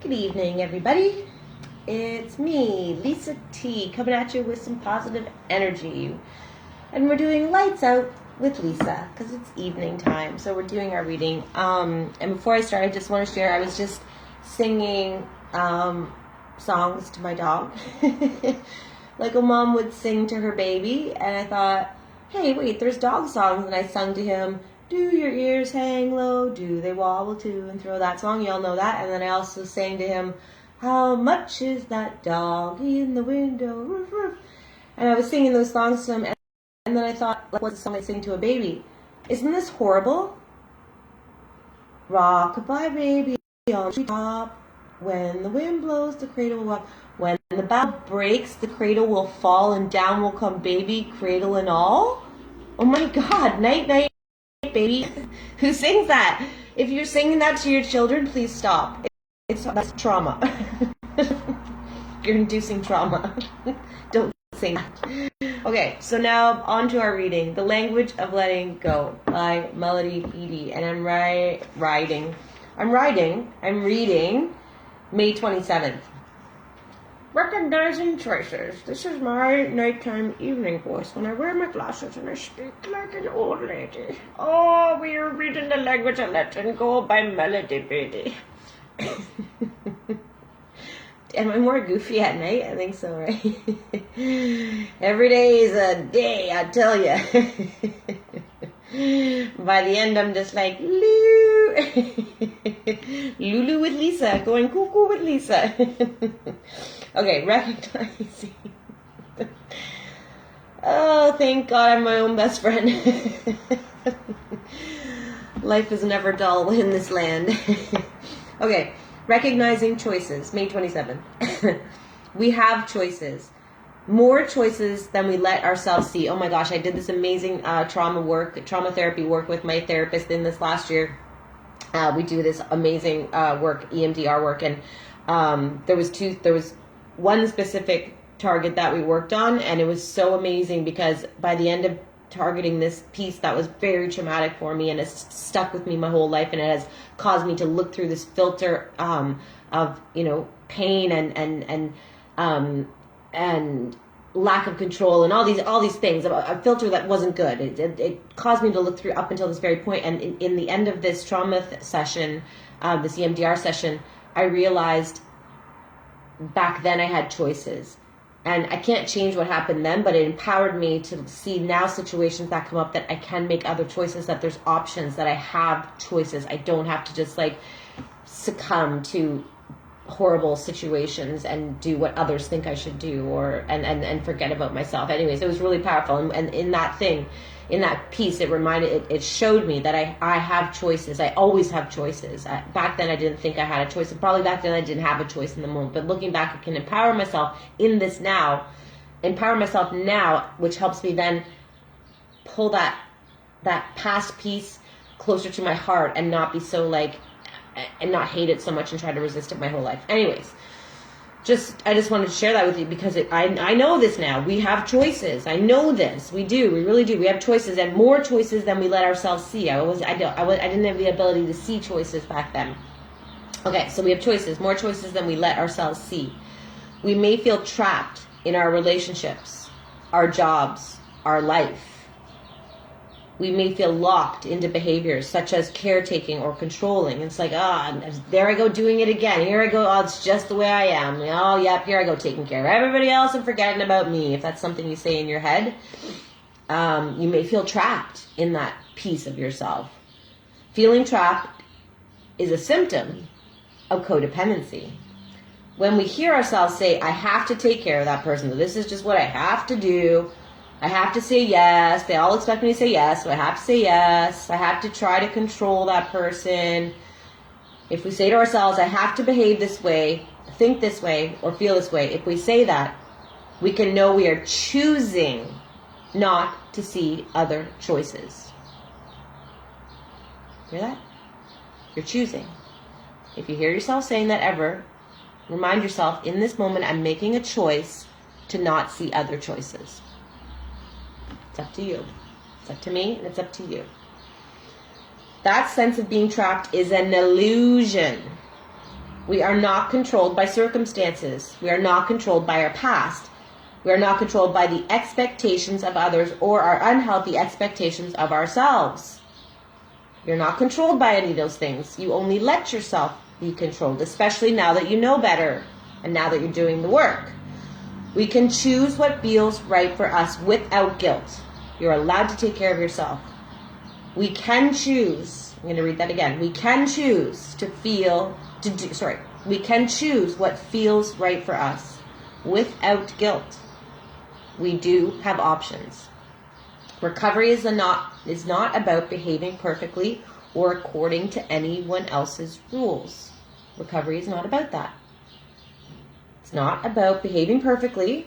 Good evening, everybody. It's me, LisaT, coming at you with some positive energy. And we're doing Lights Out with Lisa, because it's evening time, so we're doing our reading. And before I start, I just want to share, I was just singing songs to my dog, like a mom would sing to her baby, and I thought, hey, wait, there's dog songs, and I sung to him, do your ears hang low, do they wobble to and throw, that song, y'all know that. And then I also sang to him, how much is that doggy in the window, roof, roof. And I was singing those songs to him, and then I thought, like, what's a song I sing to a baby? Isn't this horrible? Rock-a-bye baby on the top, when the wind blows the cradle will rock, when the bough breaks the cradle will fall, and down will come baby, cradle and all. Oh my God, night night baby. Who sings that? If you're singing that to your children, please stop. That's trauma. You're inducing trauma. Don't sing that. Okay, so now on to our reading. The Language of Letting Go by Beattie. And I'm reading May 27th. Recognizing choices. This is my nighttime evening voice when I wear my glasses and I speak like an old lady. Oh, we are reading The Language of Letting Go by Beattie. Am I more goofy at night? I think so, right? Every day is a day, I tell you. By the end, I'm just like, Lulu with Lisa, going cuckoo with Lisa. Okay, recognizing. Oh, thank God I'm my own best friend. Life is never dull in this land. Okay, recognizing choices, May 27th. We have choices. More choices than we let ourselves see. Oh my gosh, I did this amazing trauma therapy work with my therapist in this last year. We do this amazing work, EMDR work, and there was one specific target that we worked on, and it was so amazing because by the end of targeting this piece that was very traumatic for me and it's stuck with me my whole life, and it has caused me to look through this filter of pain and lack of control and all these things, a filter that wasn't good. It caused me to look through up until this very point. And in the end of this trauma session, this EMDR session, I realized back then I had choices. And I can't change what happened then, but it empowered me to see now situations that come up that I can make other choices, that there's options, that I have choices. I don't have to just like succumb to horrible situations and do what others think I should do, or and forget about myself. Anyways, it was really powerful, and in that piece, it showed me that I have choices. I always have choices. Back then I didn't think I had a choice, and probably back then I didn't have a choice in the moment, but looking back, I can empower myself in this now, which helps me then pull that past piece closer to my heart and not be so like, and not hate it so much and try to resist it my whole life. Anyways, I just wanted to share that with you because I know this now. We have choices. I know this. We do. We really do. We have choices, and more choices than we let ourselves see. I didn't have the ability to see choices back then. Okay, so we have choices. More choices than we let ourselves see. We may feel trapped in our relationships, our jobs, our life. We may feel locked into behaviors such as caretaking or controlling. It's like, there I go doing it again. Here I go, it's just the way I am. Oh, yep, here I go taking care of everybody else and forgetting about me. If that's something you say in your head, you may feel trapped in that piece of yourself. Feeling trapped is a symptom of codependency. When we hear ourselves say, I have to take care of that person, this is just what I have to do, I have to say yes. They all expect me to say yes, so I have to say yes. I have to try to control that person. If we say to ourselves, I have to behave this way, think this way, or feel this way, if we say that, we can know we are choosing not to see other choices. Hear that? You're choosing. If you hear yourself saying that ever, remind yourself, in this moment, I'm making a choice to not see other choices. It's up to you. It's up to me, and it's up to you. That sense of being trapped is an illusion. We are not controlled by circumstances. We are not controlled by our past. We are not controlled by the expectations of others or our unhealthy expectations of ourselves. You're not controlled by any of those things. You only let yourself be controlled, especially now that you know better and now that you're doing the work. We can choose what feels right for us without guilt. You're allowed to take care of yourself. We can choose, I'm going to read that again. We can choose we can choose what feels right for us without guilt. We do have options. Recovery is not about behaving perfectly or according to anyone else's rules. Recovery is not about that. It's not about behaving perfectly.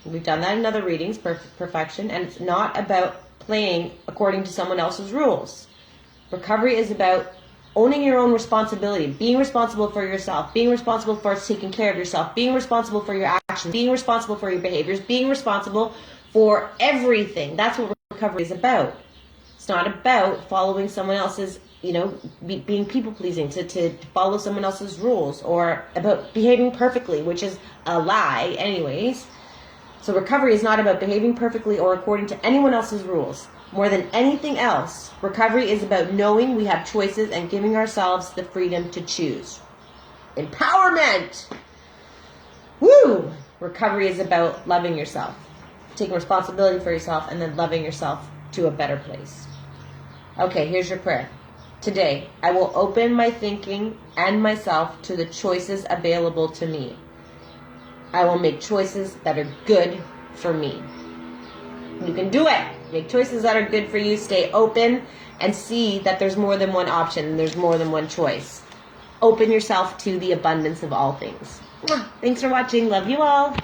We've done that in other readings, perfection, and it's not about playing according to someone else's rules. Recovery is about owning your own responsibility, being responsible for yourself, being responsible for taking care of yourself, being responsible for your actions, being responsible for your behaviors, being responsible for everything. That's what recovery is about. It's not about following someone else's, being people-pleasing, to follow someone else's rules, or about behaving perfectly, which is a lie anyways. So recovery is not about behaving perfectly or according to anyone else's rules. More than anything else, recovery is about knowing we have choices and giving ourselves the freedom to choose. Empowerment! Woo! Recovery is about loving yourself, taking responsibility for yourself, and then loving yourself to a better place. Okay, here's your prayer. Today, I will open my thinking and myself to the choices available to me. I will make choices that are good for me. You can do it. Make choices that are good for you. Stay open and see that there's more than one option. There's more than one choice. Open yourself to the abundance of all things. Thanks for watching. Love you all.